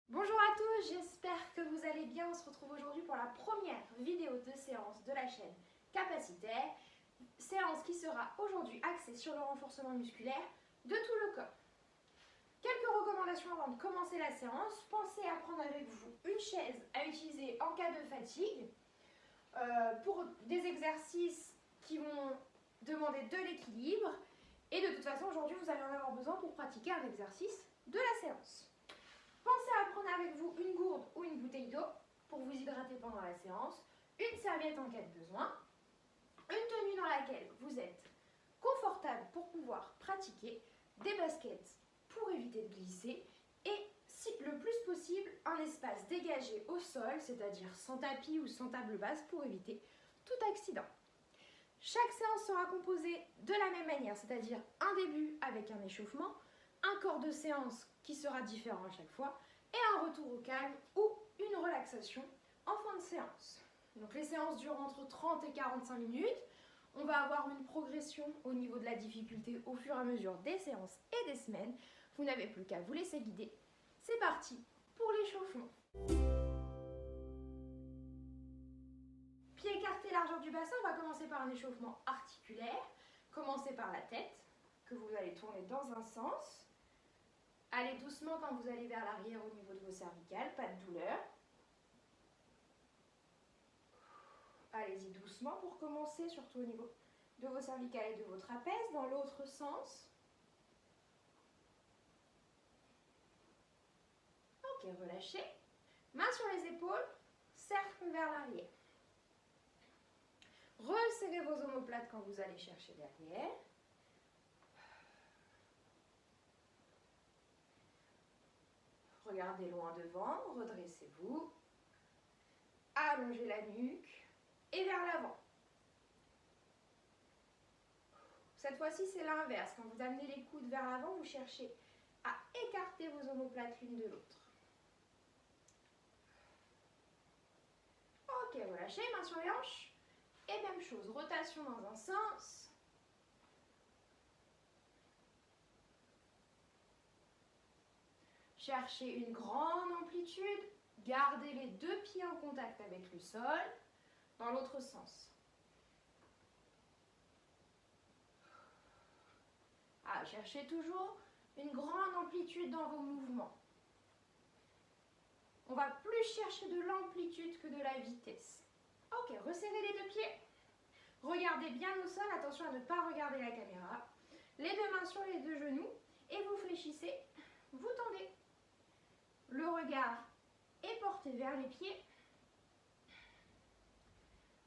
Bonjour à tous, j'espère que vous allez bien. On se retrouve aujourd'hui pour la première vidéo de séance de la chaîne Capacitaire. Séance qui sera aujourd'hui axée sur le renforcement musculaire de tout le corps. Quelques recommandations avant de commencer la séance. Pensez à prendre avec vous une chaise à utiliser en cas de fatigue pour des exercices qui vont demander de l'équilibre. Et de toute façon, aujourd'hui, vous allez en avoir besoin pour pratiquer un exercice de la séance. Pensez à prendre avec vous une gourde ou une bouteille d'eau pour vous hydrater pendant la séance, une serviette en cas de besoin, une tenue dans laquelle vous êtes confortable pour pouvoir pratiquer, des baskets pour éviter de glisser et, si le plus possible, un espace dégagé au sol, c'est-à-dire sans tapis ou sans table basse pour éviter tout accident. Chaque séance sera composée de la même manière, c'est-à-dire un début avec un échauffement, un corps de séance qui sera différent à chaque fois et un retour au calme ou une relaxation en fin de séance. Donc les séances durent entre 30 et 45 minutes. On va avoir une progression au niveau de la difficulté au fur et à mesure des séances et des semaines. Vous n'avez plus qu'à vous laisser guider. C'est parti pour l'échauffement. Pieds écartés, largeur du bassin, on va commencer par un échauffement articulaire. Commencez par la tête, que vous allez tourner dans un sens. Allez doucement quand vous allez vers l'arrière au niveau de vos cervicales, pas de douleur. Allez-y doucement pour commencer, surtout au niveau de vos cervicales et de vos trapèzes, dans l'autre sens. Ok, relâchez. Mains sur les épaules, cercle vers l'arrière. Resserrez vos omoplates quand vous allez chercher derrière. Regardez loin devant, redressez-vous. Allongez la nuque et vers l'avant. Cette fois-ci, c'est l'inverse. Quand vous amenez les coudes vers l'avant, vous cherchez à écarter vos omoplates l'une de l'autre. Ok, relâchez, mains sur les hanches. Et même chose, rotation dans un sens. Cherchez une grande amplitude. Gardez les deux pieds en contact avec le sol. Dans l'autre sens. Ah, cherchez toujours une grande amplitude dans vos mouvements. On va plus chercher de l'amplitude que de la vitesse. Ok, resserrez les deux pieds. Regardez bien au sol, attention à ne pas regarder la caméra. Les deux mains sur les deux genoux et vous fléchissez, vous tendez. Le regard est porté vers les pieds.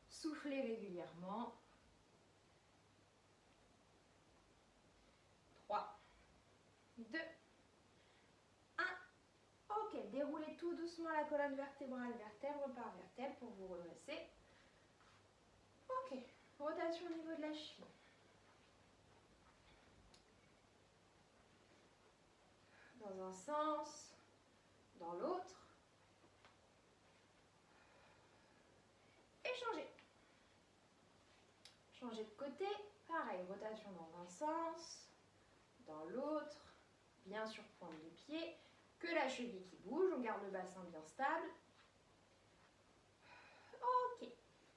Soufflez régulièrement. 3, 2, 1. Ok, déroulez tout doucement la colonne vertébrale, vertèbre par vertèbre pour vous redresser. Ok, rotation au niveau de la cheville. Dans un sens, dans l'autre. Et changez. Changez de côté. Pareil, rotation dans un sens, dans l'autre. Bien sûr, pointe de pied. Que la cheville qui bouge, on garde le bassin bien stable. Ok.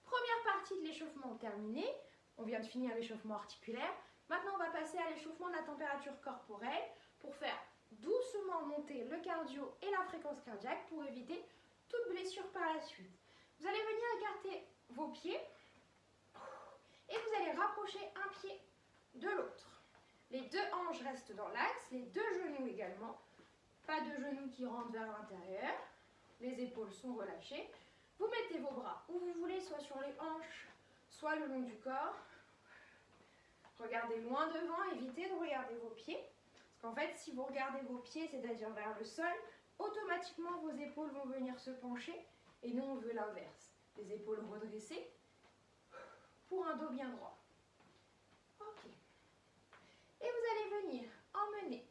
Première partie de l'échauffement terminée. On vient de finir l'échauffement articulaire. Maintenant, on va passer à l'échauffement de la température corporelle pour faire doucement monter le cardio et la fréquence cardiaque pour éviter toute blessure par la suite. Vous allez venir écarter vos pieds et vous allez rapprocher un pied de l'autre. Les deux hanches restent dans l'axe, les deux genoux également. Pas de genoux qui rentrent vers l'intérieur. Les épaules sont relâchées. Vous mettez vos bras où vous voulez, soit sur les hanches, soit le long du corps. Regardez loin devant, évitez de regarder vos pieds. Parce qu'en fait, si vous regardez vos pieds, c'est-à-dire vers le sol, automatiquement vos épaules vont venir se pencher. Et nous, on veut l'inverse. Les épaules redressées pour un dos bien droit. Ok. Et vous allez venir emmener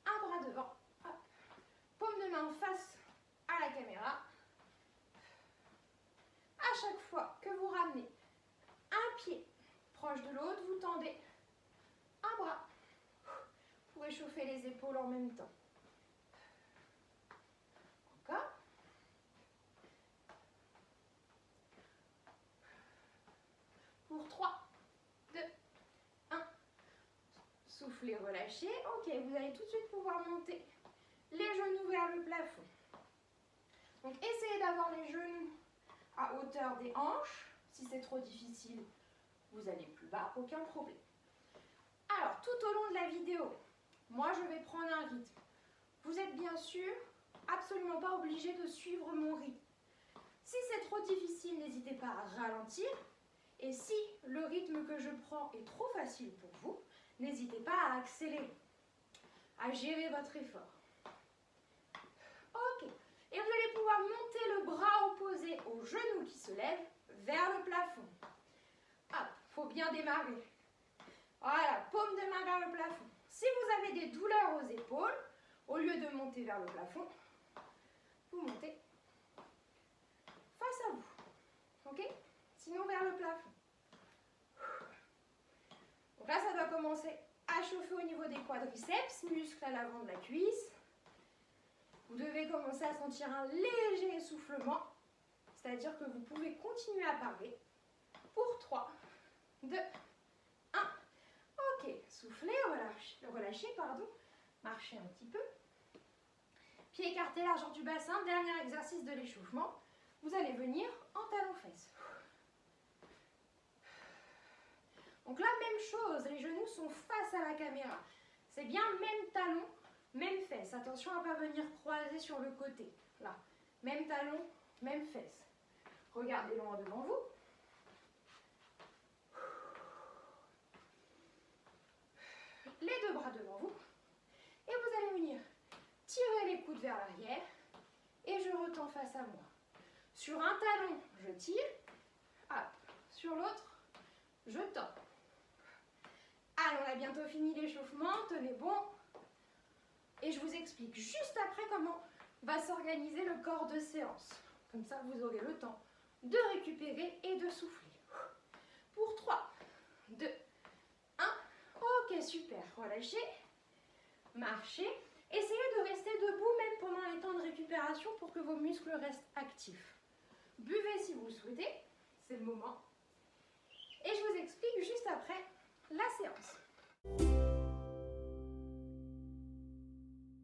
un bras devant. Hop. Paume de main face à la caméra. À chaque fois que vous ramenez un pied proche de l'autre, vous tendez un bras. réchauffer les épaules en même temps. Encore. Pour 3, 2, 1. Soufflez, relâchez. Ok, vous allez tout de suite pouvoir monter les genoux vers le plafond. Donc essayez d'avoir les genoux à hauteur des hanches. Si c'est trop difficile, vous allez plus bas, aucun problème. Alors, tout au long de la vidéo, moi je vais prendre un rythme. Vous êtes bien sûr absolument pas obligé de suivre mon rythme. Si c'est trop difficile, n'hésitez pas à ralentir. Et si le rythme que je prends est trop facile pour vous, n'hésitez pas à accélérer, à gérer votre effort. Ok. Et vous allez pouvoir monter le bras opposé au genou qui se lève vers le plafond. Hop, il faut bien démarrer. Voilà, paume de main vers le plafond. Si vous avez des douleurs aux épaules, au lieu de monter vers le plafond, vous montez face à vous. Ok? Sinon vers le plafond. Donc là, ça doit commencer à chauffer au niveau des quadriceps, muscles à l'avant de la cuisse. Vous devez commencer à sentir un léger essoufflement, c'est-à-dire que vous pouvez continuer à parler. Pour 3, 2, 1. Ok, soufflez, relâchez, pardon. Marchez un petit peu. Pieds écartés, largeur du bassin. Dernier exercice de l'échauffement. Vous allez venir en talons-fesses. Donc là, même chose, les genoux sont face à la caméra. C'est bien même talon, même fesse. Attention à ne pas venir croiser sur le côté. Là, même talon, même fesse. Regardez loin devant vous. Les deux bras devant vous. Et vous allez venir tirer les coudes vers l'arrière. Et je retends face à moi. Sur un talon, je tire. Hop. Sur l'autre, je tends. Allez, on a bientôt fini l'échauffement. Tenez bon. Et je vous explique juste après comment va s'organiser le corps de séance. Comme ça, vous aurez le temps de récupérer et de souffler. Pour 3, 2, 1. Ok, super. Relâchez. Marchez. Essayez de rester debout même pendant les temps de récupération pour que vos muscles restent actifs. Buvez si vous le souhaitez. C'est le moment. Et je vous explique juste après la séance.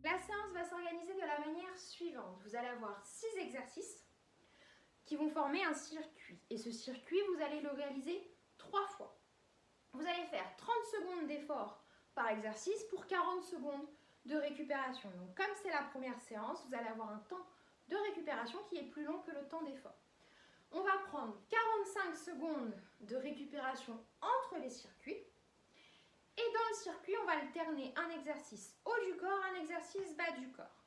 La séance va s'organiser de la manière suivante. Vous allez avoir 6 exercices qui vont former un circuit. Et ce circuit, vous allez le réaliser 3 fois. Vous allez faire 30 secondes d'effort par exercice pour 40 secondes de récupération. Donc comme c'est la première séance, vous allez avoir un temps de récupération qui est plus long que le temps d'effort. On va prendre 45 secondes de récupération entre les circuits. Et dans le circuit, on va alterner un exercice haut du corps, un exercice bas du corps.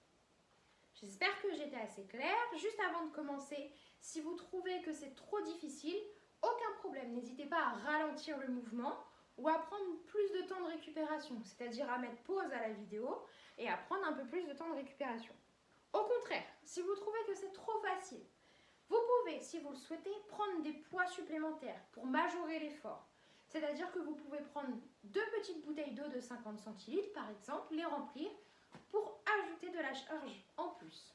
J'espère que j'étais assez claire. Juste avant de commencer, si vous trouvez que c'est trop difficile, aucun problème. N'hésitez pas à ralentir le mouvement ou à prendre plus de temps de récupération, c'est-à-dire à mettre pause à la vidéo et à prendre un peu plus de temps de récupération. Au contraire, si vous trouvez que c'est trop facile, vous pouvez, si vous le souhaitez, prendre des poids supplémentaires pour majorer l'effort. C'est-à-dire que vous pouvez prendre 2 petites bouteilles d'eau de 50 centilitres, par exemple, les remplir pour ajouter de la charge en plus.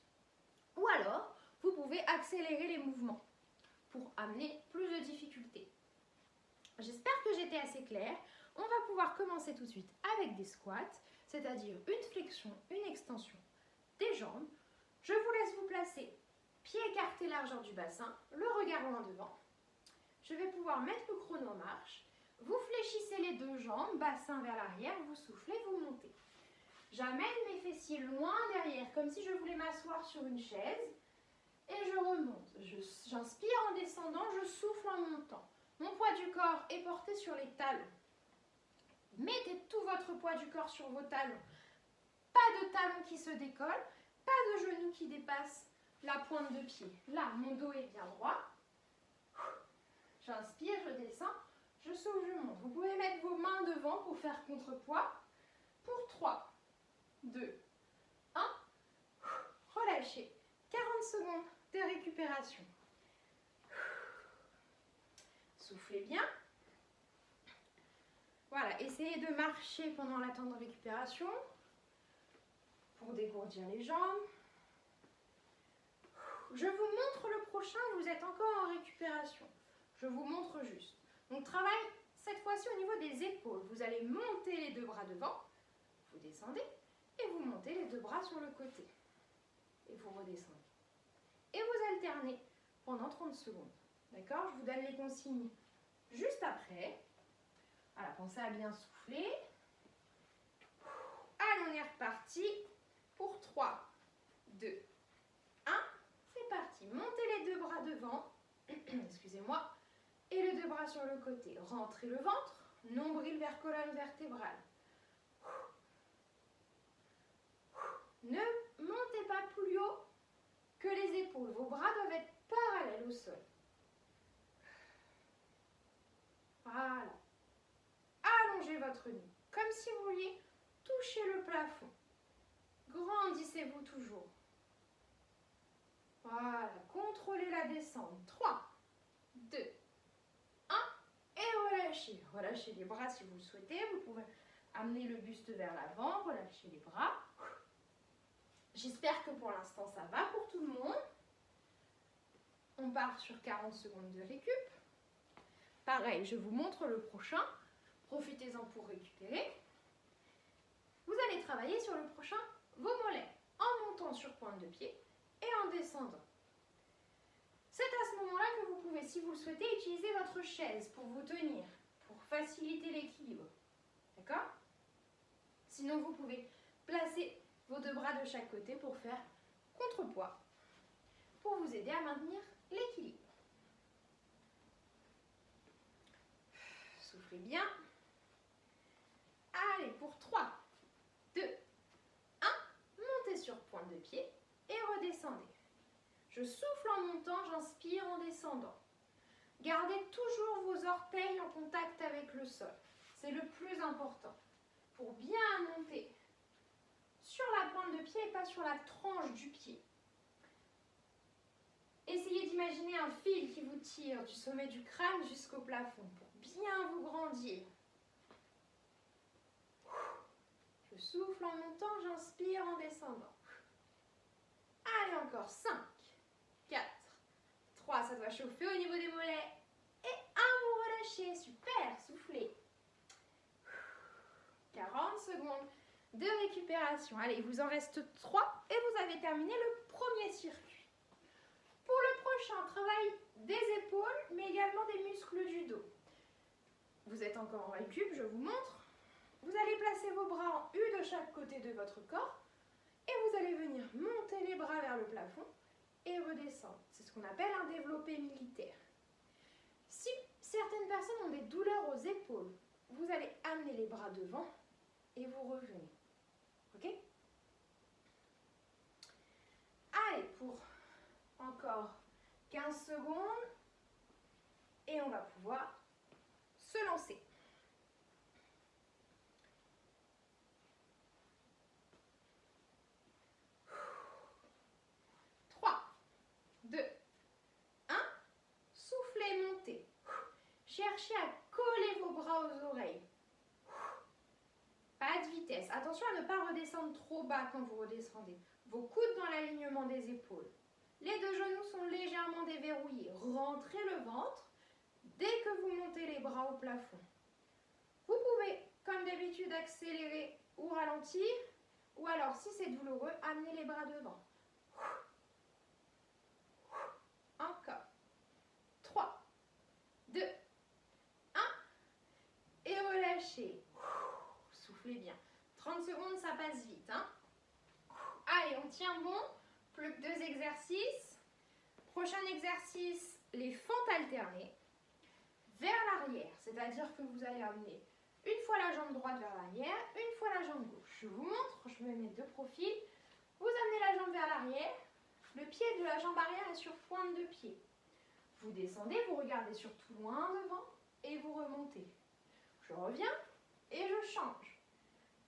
Ou alors, vous pouvez accélérer les mouvements pour amener plus de difficultés. J'espère que j'étais assez claire. On va pouvoir commencer tout de suite avec des squats, c'est-à-dire une flexion, une extension des jambes. Je vous laisse vous placer, pieds écartés, largeur du bassin, le regard loin devant. Je vais pouvoir mettre le chrono en marche. Vous fléchissez les 2 jambes, bassin vers l'arrière, vous soufflez, vous montez. J'amène mes fessiers loin derrière, comme si je voulais m'asseoir sur une chaise. Et je remonte. J'inspire en descendant, je souffle en montant. Mon poids du corps est porté sur les talons. Mettez tout votre poids du corps sur vos talons. Pas de talons qui se décollent, pas de genoux qui dépassent la pointe de pied. Là, mon dos est bien droit. J'inspire, je descends, je souffle, je monte. Vous pouvez mettre vos mains devant pour faire contrepoids. Pour 3, 2, 1. Relâchez. 40 secondes de récupération. Soufflez bien. Voilà, essayez de marcher pendant la temps de récupération. pour dégourdir les jambes. Je vous montre le prochain, vous êtes encore en récupération. Je vous montre juste. Donc travail cette fois-ci au niveau des épaules. Vous allez monter les deux bras devant, vous descendez et vous montez les deux bras sur le côté. Et vous redescendez. Et vous alternez pendant 30 secondes. D'accord? Je vous donne les consignes juste après. Voilà, pensez à bien souffler. Allez, on est reparti pour 3, 2, 1. C'est parti. Montez les deux bras devant. Excusez-moi. Et les deux bras sur le côté. Rentrez le ventre. Nombril vers colonne vertébrale. Ne montez pas plus haut que les épaules. Vos bras doivent être parallèles au sol. Voilà. Allongez votre nuque, comme si vous vouliez toucher le plafond. Grandissez-vous toujours. Voilà. Contrôlez la descente. 3, 2, 1. Et relâchez. Relâchez les bras si vous le souhaitez. Vous pouvez amener le buste vers l'avant. Relâchez les bras. J'espère que pour l'instant, ça va pour tout le monde. On part sur 40 secondes de récup. Pareil, je vous montre le prochain. Profitez-en pour récupérer. Vous allez travailler sur le prochain vos mollets en montant sur pointe de pied et en descendant. C'est à ce moment-là que vous pouvez, si vous le souhaitez, utiliser votre chaise pour vous tenir, pour faciliter l'équilibre. D'accord? Sinon, vous pouvez placer vos deux bras de chaque côté pour faire contrepoids, pour vous aider à maintenir l'équilibre. Soufflez bien. Allez, pour 3, 2, 1, montez sur pointe de pied et redescendez. Je souffle en montant, j'inspire en descendant. Gardez toujours vos orteils en contact avec le sol. C'est le plus important. Pour bien monter sur la pointe de pied et pas sur la tranche du pied. Essayez d'imaginer un fil qui vous tire du sommet du crâne jusqu'au plafond pour bien vous grandir. Je souffle en montant, j'inspire en descendant. Allez, encore 5, 4, 3, ça doit chauffer au niveau des mollets. Et 1, vous relâchez, super, soufflez. 40 secondes de récupération. Allez, il vous en reste 3 et vous avez terminé le premier circuit. Pour le prochain, travail des épaules, mais également des muscles du dos. Vous êtes encore en récup, je vous montre. Vous allez placer vos bras en U de chaque côté de votre corps et vous allez venir monter les bras vers le plafond et redescendre. C'est ce qu'on appelle un développé militaire. Si certaines personnes ont des douleurs aux épaules, vous allez amener les bras devant et vous revenez. Ok? Allez, pour encore 15 secondes et on va pouvoir se lancer. 3, 2, 1. Soufflez, montez. Cherchez à coller vos bras aux oreilles. Pas de vitesse. Attention à ne pas redescendre trop bas quand vous redescendez. Vos coudes dans l'alignement des épaules. Les deux genoux sont légèrement déverrouillés. Rentrez le ventre dès que vous montez les bras au plafond. Vous pouvez, comme d'habitude, accélérer ou ralentir. Ou alors, si c'est douloureux, amenez les bras devant. Encore. 3, 2, 1. Et relâchez. Soufflez bien. 30 secondes, ça passe vite. Hein? Allez, on tient bon. Plus que 2 exercices. Prochain exercice, les fentes alternées. Vers l'arrière, c'est-à-dire que vous allez amener une fois la jambe droite vers l'arrière, une fois la jambe gauche. Je vous montre, je me mets de profil. Vous amenez la jambe vers l'arrière. Le pied de la jambe arrière est sur pointe de pied. Vous descendez, vous regardez surtout loin devant et vous remontez. Je reviens et je change.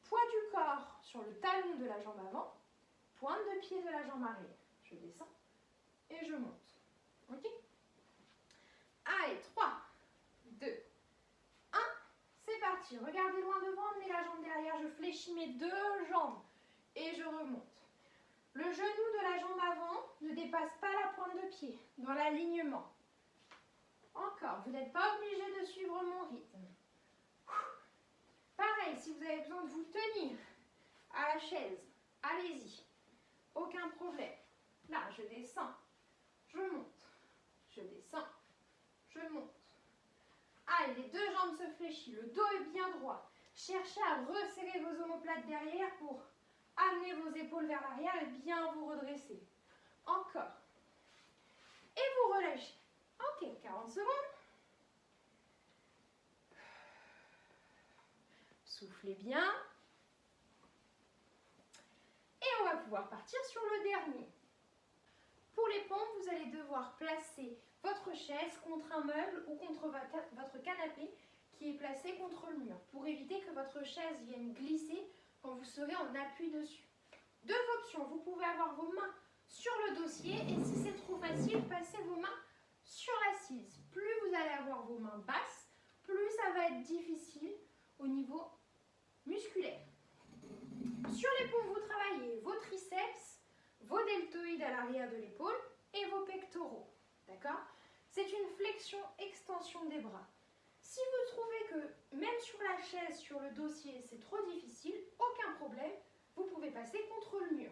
Poids du corps sur le talon de la jambe avant, pointe de pied de la jambe arrière. Je descends et je monte. Ok? Allez, 3, 2, 1. C'est parti. Regardez loin devant, emmenez la jambe derrière. Je fléchis mes deux jambes. et je remonte. Le genou de la jambe avant ne dépasse pas la pointe de pied dans l'alignement. Encore, vous n'êtes pas obligé de suivre mon rythme. Pareil, si vous avez besoin de vous tenir à la chaise, allez-y. Aucun problème. Là, je descends, je monte, je descends, je monte. Allez, les deux jambes se fléchissent, le dos est bien droit. Cherchez à resserrer vos omoplates derrière pour amener vos épaules vers l'arrière et bien vous redresser. Encore. Et vous relâchez. Ok, 40 secondes. Soufflez bien. Et on va pouvoir partir sur le dernier. Pour les pompes, vous allez devoir placer votre chaise contre un meuble ou contre votre canapé qui est placé contre le mur pour éviter que votre chaise vienne glisser quand vous serez en appui dessus. Deux options, vous pouvez avoir vos mains sur le dossier et si c'est trop facile, passez vos mains sur l'assise. Plus vous allez avoir vos mains basses, plus ça va être difficile au niveau musculaire. Sur les pompes, vous travaillez vos triceps, vos deltoïdes à l'arrière de l'épaule et vos pectoraux. D'accord? C'est une flexion-extension des bras. Si vous trouvez que même sur la chaise, sur le dossier, c'est trop difficile, aucun problème, vous pouvez passer contre le mur.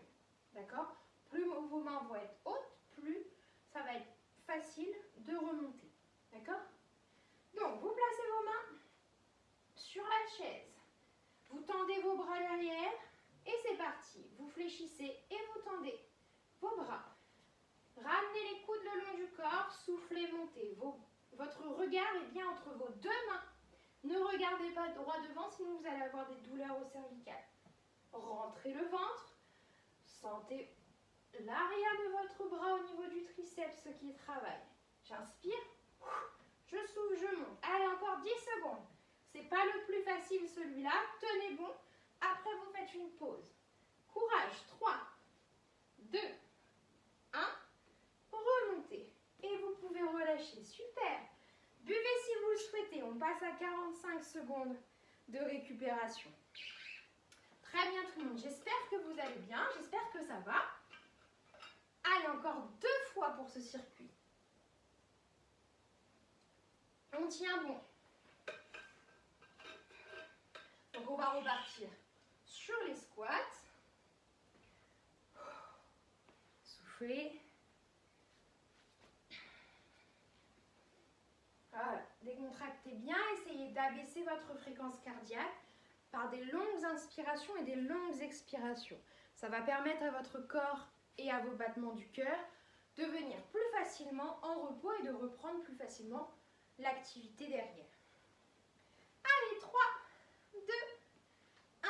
D'accord? Plus vos mains vont être hautes, plus ça va être facile de remonter. D'accord? Donc, vous placez vos mains sur la chaise. Vous tendez vos bras derrière et c'est parti. Vous fléchissez et vous tendez vos bras. Ramenez les coudes le long du corps, soufflez, montez. Votre regard est bien entre vos deux mains. Ne regardez pas droit devant, sinon vous allez avoir des douleurs au cervical. Rentrez le ventre. Sentez l'arrière de votre bras au niveau du triceps qui travaille. J'inspire. Je souffle, je monte. Allez, encore 10 secondes. C'est pas le plus facile celui-là. Tenez bon. Après, vous faites une pause. Courage. 3, 2, 1. Remontez. Et vous pouvez relâcher. Super. Buvez si vous le souhaitez. On passe à 45 secondes de récupération. Très bien tout le monde. J'espère que vous allez bien. J'espère que ça va. Allez, encore 2 fois pour ce circuit. On tient bon. Donc on va repartir sur les squats. Soufflez. Voilà, décontractez bien, essayez d'abaisser votre fréquence cardiaque par des longues inspirations et des longues expirations. Ça va permettre à votre corps et à vos battements du cœur de venir plus facilement en repos et de reprendre plus facilement l'activité derrière. Allez, 3, 2, 1,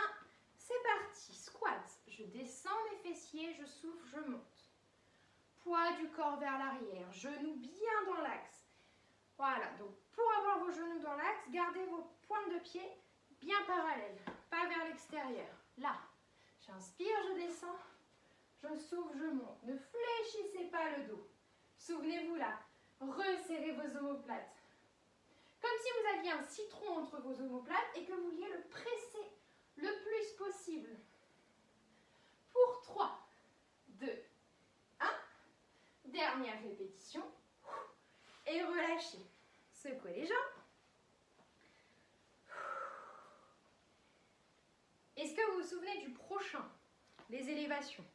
c'est parti. Squat, je descends mes fessiers, je souffle, je monte. Poids du corps vers l'arrière, genoux bien dans l'axe. Voilà, donc pour avoir vos genoux dans l'axe, gardez vos pointes de pied bien parallèles, pas vers l'extérieur. Là, j'inspire, je descends, je souffle, je monte. Ne fléchissez pas le dos. Souvenez-vous là, resserrez vos omoplates. Comme si vous aviez un citron entre vos omoplates et que vous vouliez le presser le plus possible. Pour 3, 2, 1. Dernière répétition. Et relâchez. Secouez les jambes. Est-ce que vous vous souvenez du prochain? Les élévations.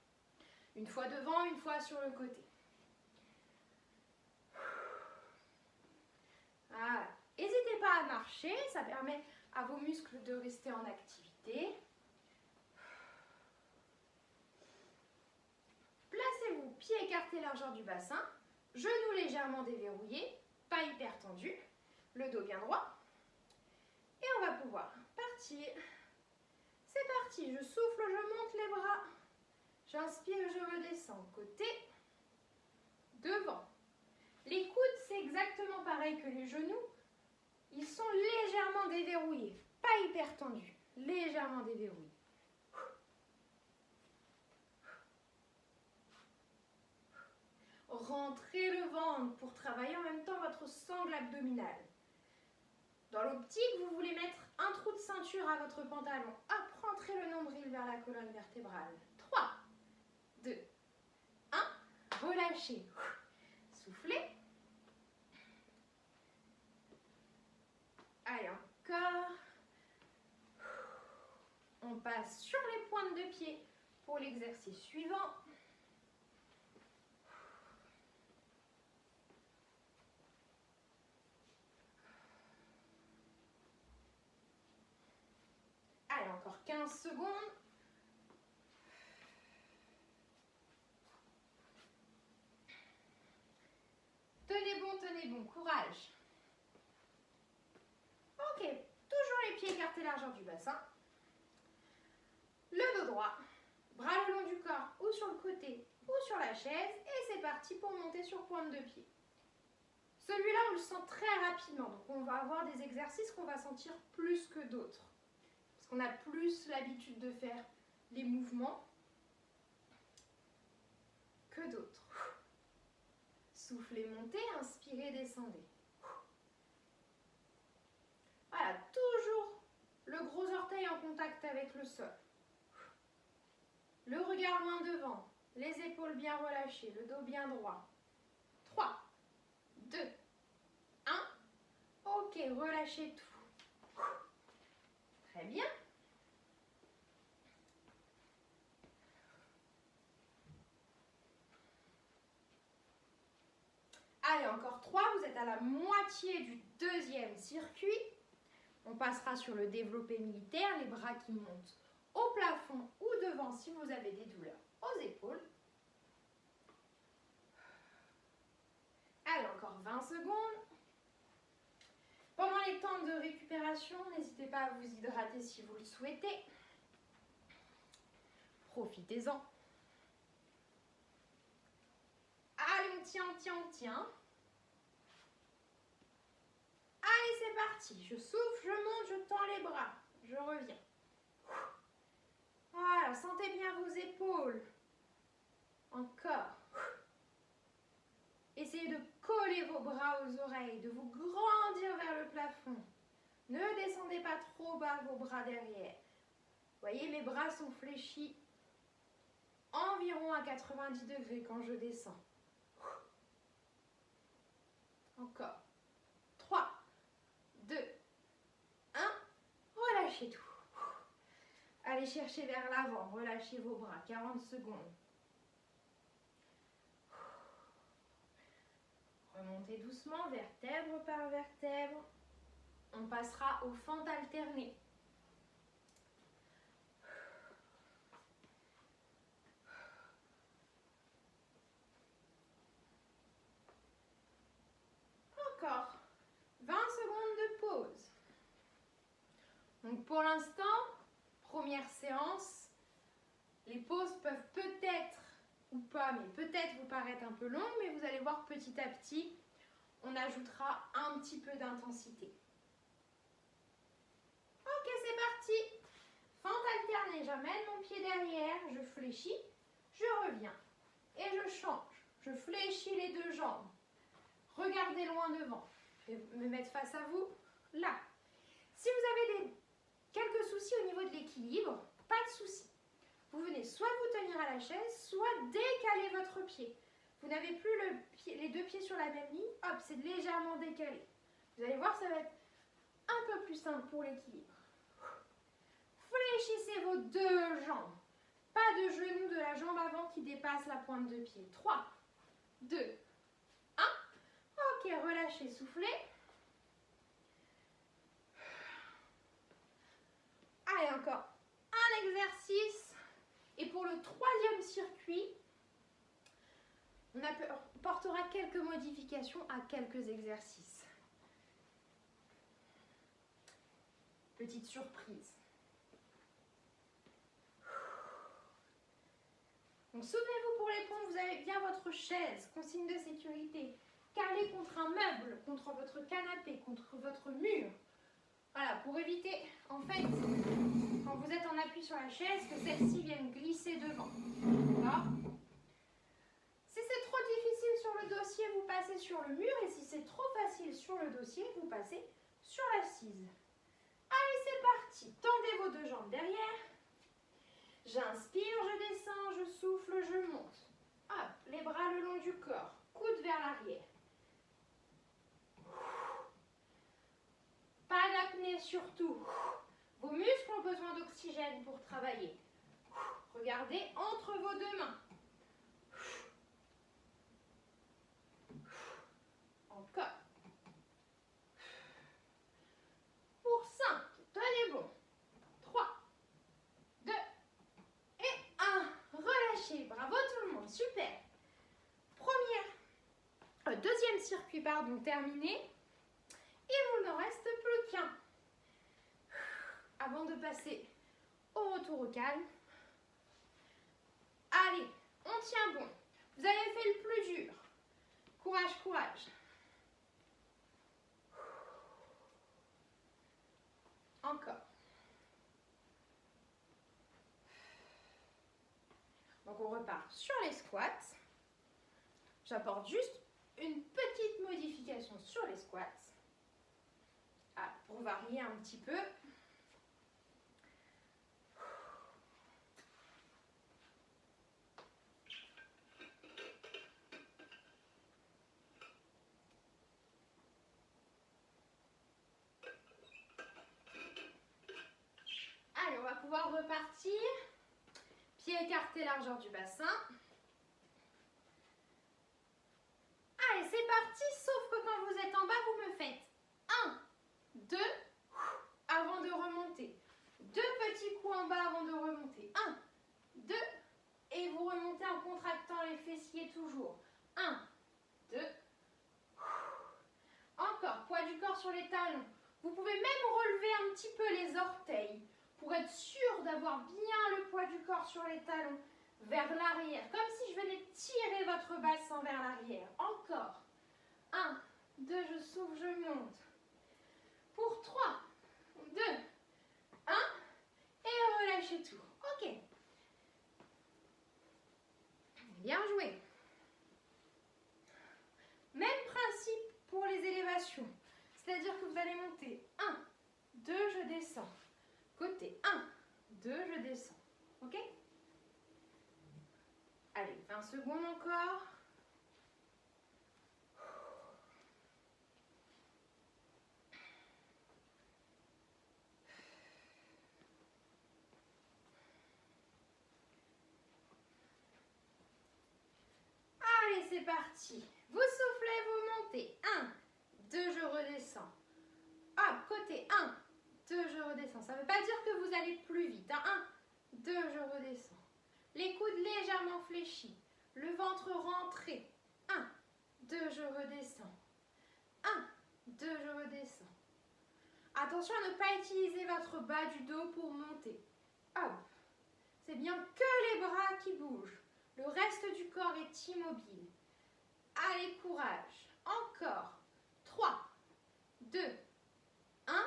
Une fois devant, une fois sur le côté. Voilà. N'hésitez pas à marcher, ça permet à vos muscles de rester en activité. Placez-vous, pieds écartés largeur du bassin, genoux légèrement déverrouillés, pas hyper tendus, le dos bien droit. Et on va pouvoir partir. C'est parti, je souffle, je monte les bras. J'inspire, je redescends. Côté, devant. Les coudes, c'est exactement pareil que les genoux. Ils sont légèrement déverrouillés, pas hyper tendus, légèrement déverrouillés. Rentrez le ventre pour travailler en même temps votre sangle abdominale. Dans l'optique, vous voulez mettre un trou de ceinture à votre pantalon. Hop, rentrez le nombril vers la colonne vertébrale. 3, 2, 1. Relâchez. Soufflez. Allez, encore. On passe sur les pointes de pied pour l'exercice suivant. Allez, encore 15 secondes. Tenez bon, courage. Ok, toujours les pieds écartés largeur du bassin. Le dos droit, bras le long du corps ou sur le côté ou sur la chaise. Et c'est parti pour monter sur pointe de pied. Celui-là, on le sent très rapidement. Donc, on va avoir des exercices qu'on va sentir plus que d'autres. Parce qu'on a plus l'habitude de faire les mouvements que d'autres. Soufflez, montez, inspirez, descendez. Voilà, toujours le gros orteil en contact avec le sol. Le regard loin devant, les épaules bien relâchées, le dos bien droit. 3, 2, 1. Ok, relâchez tout. Très bien. Allez, encore 3, vous êtes à la moitié du deuxième circuit. On passera sur le développé militaire, les bras qui montent au plafond ou devant si vous avez des douleurs aux épaules. Allez, encore 20 secondes. Pendant les temps de récupération, n'hésitez pas à vous hydrater si vous le souhaitez. Profitez-en. Allez, on tient. Allez, c'est parti. Je souffle, je monte, je tends les bras. Je reviens. Voilà, sentez bien vos épaules. Encore. Essayez de coller vos bras aux oreilles, de vous grandir vers le plafond. Ne descendez pas trop bas vos bras derrière. Vous voyez, mes bras sont fléchis environ à 90 degrés quand je descends. Encore. 3, 2, 1. Relâchez tout. Allez chercher vers l'avant. Relâchez vos bras. 40 secondes. Remontez doucement, vertèbre par vertèbre. On passera aux fentes alternées. Encore 20 secondes de pause. Donc pour l'instant, première séance, les pauses peuvent peut-être ou pas, mais peut-être vous paraître un peu longues, mais vous allez voir petit à petit, on ajoutera un petit peu d'intensité. Ok, c'est parti. Fente alternée, j'amène mon pied derrière, je fléchis, je reviens et je change. Je fléchis les deux jambes. Regardez loin devant. Je vais me mettre face à vous, là. Si vous avez quelques soucis au niveau de l'équilibre, pas de souci. Vous venez soit vous tenir à la chaise, soit décaler votre pied. Vous n'avez plus les deux pieds sur la même ligne, hop, c'est légèrement décalé. Vous allez voir, ça va être un peu plus simple pour l'équilibre. Fléchissez vos deux jambes. Pas de genou de la jambe avant qui dépasse la pointe de pied. 3, 2, 1. Ok, relâchez, soufflez. Allez, encore un exercice. Et pour le troisième circuit, on apportera quelques modifications à quelques exercices. Petite surprise. Donc souvenez-vous, pour les pompes, vous avez bien votre chaise, consigne de sécurité, calée contre un meuble, contre votre canapé, contre votre mur. Voilà, pour éviter, en fait, quand vous êtes en appui sur la chaise, que celle-ci vienne glisser devant. D'accord ? Si c'est trop difficile sur le dossier, vous passez sur le mur. Et si c'est trop facile sur le dossier, vous passez sur l'assise. Allez, c'est parti. Tendez vos deux jambes derrière. J'inspire, je descends, je souffle, je monte. Hop, les bras le long du corps, coude vers l'arrière. Pas d'apnée surtout. Vos muscles ont besoin d'oxygène pour travailler. Regardez entre vos deux mains. Encore. Pour 5, tenez bon. 3, 2 et 1. Relâchez. Bravo tout le monde. Super. Deuxième circuit, terminé. Il vous n'en reste plus qu'un. Avant de passer au retour au calme. Allez, on tient bon. Vous avez fait le plus dur. Courage, courage. Encore. Donc on repart sur les squats. J'apporte juste une petite modification sur les squats. Pour varier un petit peu. Allez, on va pouvoir repartir. Pieds écartés, largeur du bassin. Allez, c'est parti, sauf que quand vous êtes en bas, vous me faites 1, 2, avant de remonter. 2 petits coups en bas avant de remonter. 1, 2, et vous remontez en contractant les fessiers toujours. 1, 2, encore, poids du corps sur les talons. Vous pouvez même relever un petit peu les orteils pour être sûr d'avoir bien le poids du corps sur les talons vers l'arrière, comme si je venais tirer votre bassin vers l'arrière. Encore. 1, 2, je souffle, je monte. Pour 3, 2, 1, et relâchez tout. Ok. Bien joué. Même principe pour les élévations. C'est-à-dire que vous allez monter 1, 2, je descends. Côté 1, 2, je descends. Ok? Allez, 20 secondes encore. Allez, c'est parti. Vous soufflez, vous montez. 1, 2, je redescends. Hop, côté 1, 2, je redescends. Ça ne veut pas dire que vous allez plus vite. 1, 2, je redescends. Les coudes légèrement fléchis. Le ventre rentré. 1, 2, je redescends. 1, 2, je redescends. Attention à ne pas utiliser votre bas du dos pour monter. Hop. C'est bien que les bras qui bougent. Le reste du corps est immobile. Allez, courage. Encore. 3, 2, 1.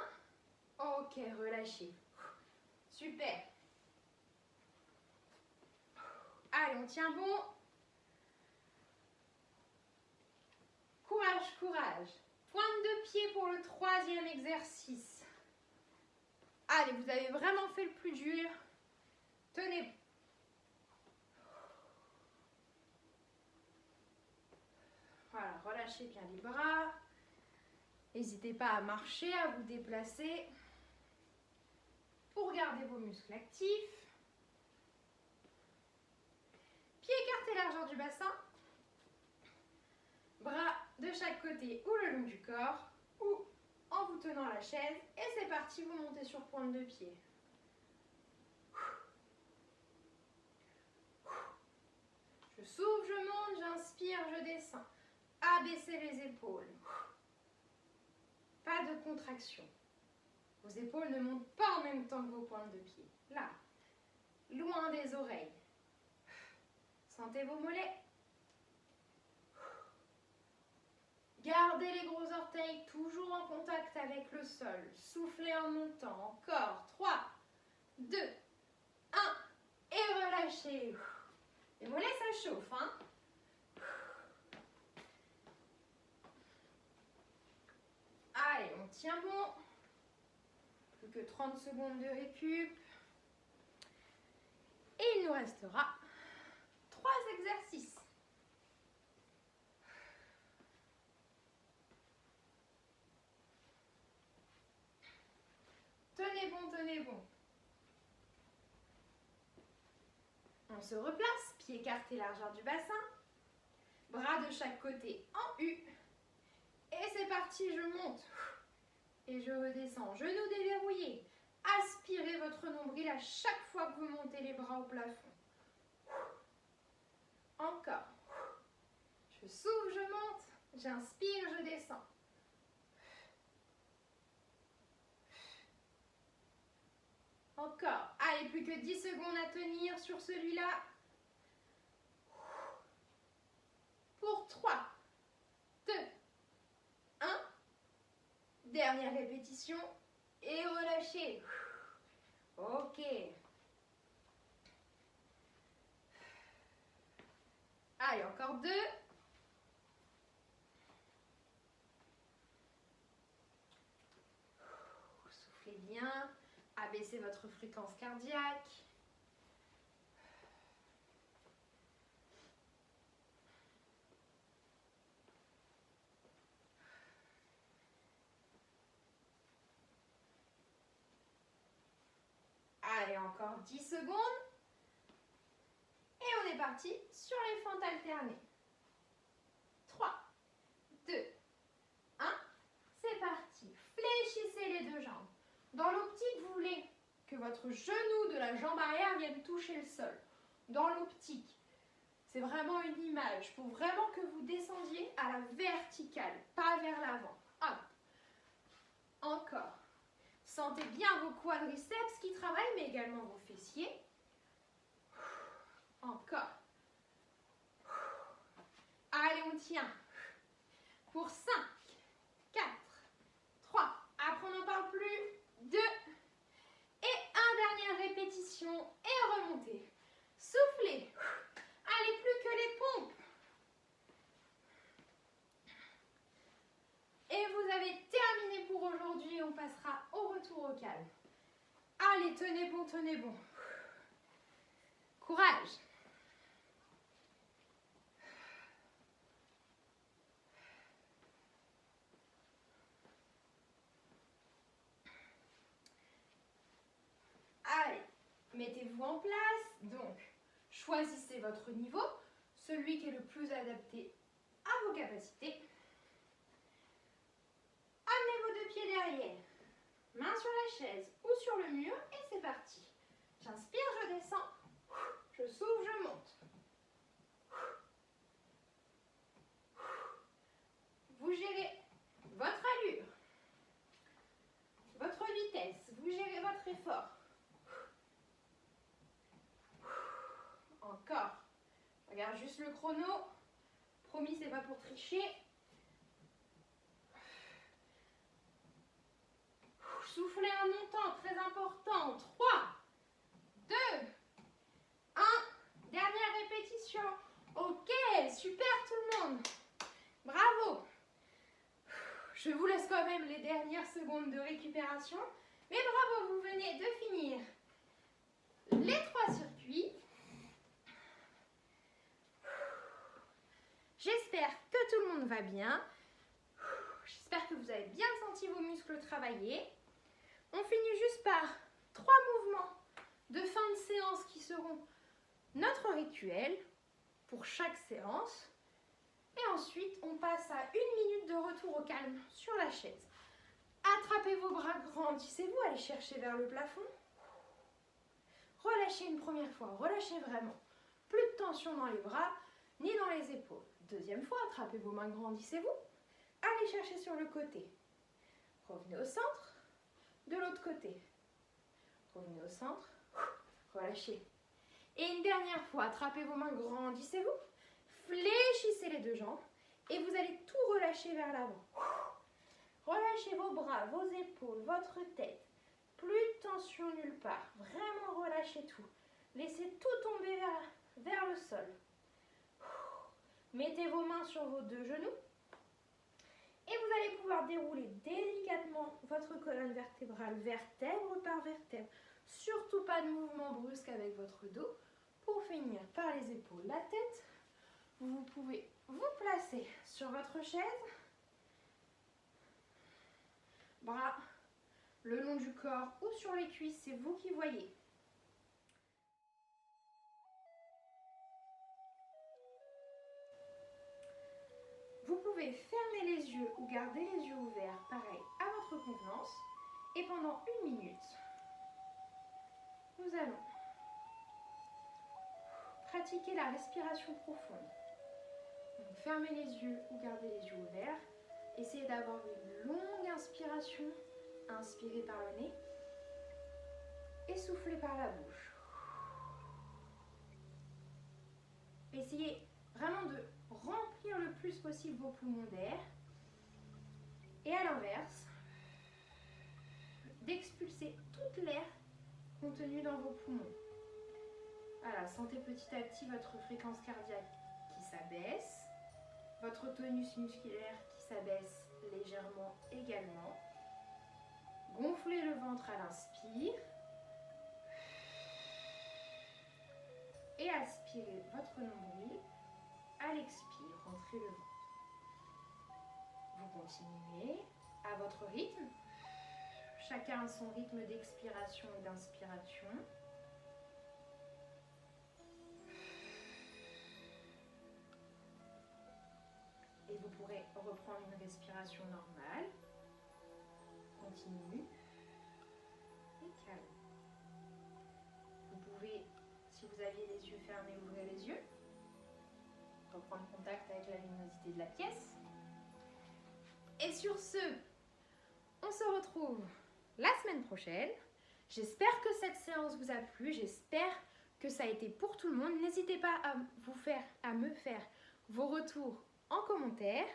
Ok, relâchez. Super. Allez, on tient bon. Courage, courage. Pointe de pied pour le 3e exercice. Allez, vous avez vraiment fait le plus dur. Tenez. Voilà, relâchez bien les bras. N'hésitez pas à marcher, à vous déplacer pour garder vos muscles actifs. Pieds écartés, largeur du bassin. Bras de chaque côté ou le long du corps ou en vous tenant la chaise. Et c'est parti, vous montez sur pointe de pied. Je souffle, je monte, j'inspire, je descends. Abaissez les épaules. Pas de contraction. Vos épaules ne montent pas en même temps que vos pointes de pied. Là, loin des oreilles. Sentez vos mollets. Gardez les gros orteils toujours en contact avec le sol. Soufflez en montant. Encore. 3, 2, 1. Et relâchez. Les mollets, ça chauffe, hein? Allez, on tient bon. Plus que 30 secondes de récup. Et il nous restera 3 exercices. Tenez bon, tenez bon. On se replace, pieds écartés, largeur du bassin. Bras de chaque côté en U. Et c'est parti, je monte. Et je redescends. Genoux déverrouillés. Aspirez votre nombril à chaque fois que vous montez les bras au plafond. Encore. Je souffle, je monte. J'inspire, je descends. Encore. Allez, plus que 10 secondes à tenir sur celui-là. Pour 3, 2, 1. Dernière répétition. Et relâchez. Ok. Allez, encore 2. Soufflez bien. Abaissez votre fréquence cardiaque. Allez, encore 10 secondes. Et on est parti sur les fentes alternées. 3, 2, 1. C'est parti. Fléchissez les deux jambes. Dans l'optique, vous voulez que votre genou de la jambe arrière vienne toucher le sol. Dans l'optique, c'est vraiment une image. Il faut vraiment que vous descendiez à la verticale, pas vers l'avant. Hop. Encore. Sentez bien vos quadriceps qui travaillent, mais également vos fessiers. Encore. Allez, on tient. Pour 5, 4, 3. Après, on n'en parle plus. 2. Et 1 dernière répétition. Et remontez. Soufflez. Allez, plus que les pompes. Et vous avez terminé pour aujourd'hui. On passera au retour au calme. Allez, tenez bon, tenez bon. Courage. Allez, mettez-vous en place. Donc, choisissez votre niveau, celui qui est le plus adapté à vos capacités. Amenez vos 2 pieds derrière, main sur la chaise ou sur le mur et c'est parti. J'inspire, je descends, je souffle, je monte. Vous gérez votre allure, votre vitesse, vous gérez votre effort. Encore. Je regarde juste le chrono. Promis, c'est pas pour tricher. Soufflez un montant très important. 3, 2, 1. Dernière répétition. Ok, super tout le monde. Bravo. Je vous laisse quand même les dernières secondes de récupération. Mais bravo, vous venez de finir les 3 circuits. J'espère que tout le monde va bien. J'espère que vous avez bien senti vos muscles travailler. On finit juste par 3 mouvements de fin de séance qui seront notre rituel pour chaque séance. Et ensuite, on passe à 1 minute de retour au calme sur la chaise. Attrapez vos bras, grandissez-vous, allez chercher vers le plafond. Relâchez une première fois, relâchez vraiment. Plus de tension dans les bras ni dans les épaules. Deuxième fois, attrapez vos mains, grandissez-vous. Allez chercher sur le côté. Revenez au centre. De l'autre côté. Revenez au centre. Relâchez. Et une dernière fois, attrapez vos mains, grandissez-vous. Fléchissez les 2 jambes. Et vous allez tout relâcher vers l'avant. Relâchez vos bras, vos épaules, votre tête. Plus de tension nulle part. Vraiment relâchez tout. Laissez tout tomber vers le sol. Mettez vos mains sur vos 2 genoux. Et vous allez pouvoir dérouler délicatement votre colonne vertébrale, vertèbre par vertèbre. Surtout pas de mouvement brusque avec votre dos. Pour finir par les épaules, la tête, vous pouvez vous placer sur votre chaise. Bras le long du corps ou sur les cuisses, c'est vous qui voyez. Vous pouvez fermer les yeux ou garder les yeux ouverts, pareil, à votre convenance. Et pendant 1 minute, nous allons pratiquer la respiration profonde. Donc, fermez les yeux ou gardez les yeux ouverts. Essayez d'avoir une longue inspiration. Inspirez par le nez et soufflez par la bouche. Essayez vraiment de remplir le plus possible vos poumons d'air. Et à l'inverse, d'expulser toute l'air contenu dans vos poumons. Voilà, sentez petit à petit votre fréquence cardiaque qui s'abaisse, votre tonus musculaire qui s'abaisse légèrement également. Gonflez le ventre à l'inspire et aspirez votre nombril à l'expire, rentrez le ventre. Vous continuez à votre rythme. Chacun a son rythme d'expiration et d'inspiration. Et vous pourrez reprendre une respiration normale. Continue. Et calme. Vous pouvez, si vous aviez les yeux fermés, ouvrir les yeux. Reprendre contact avec la luminosité de la pièce. Et sur ce, on se retrouve la semaine prochaine. J'espère que cette séance vous a plu. J'espère que ça a été pour tout le monde. N'hésitez pas à me faire vos retours en commentaire.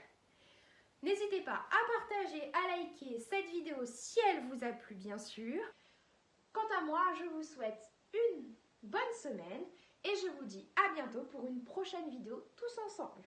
N'hésitez pas à partager, à liker cette vidéo si elle vous a plu, bien sûr. Quant à moi, je vous souhaite une bonne semaine et je vous dis à bientôt pour une prochaine vidéo tous ensemble.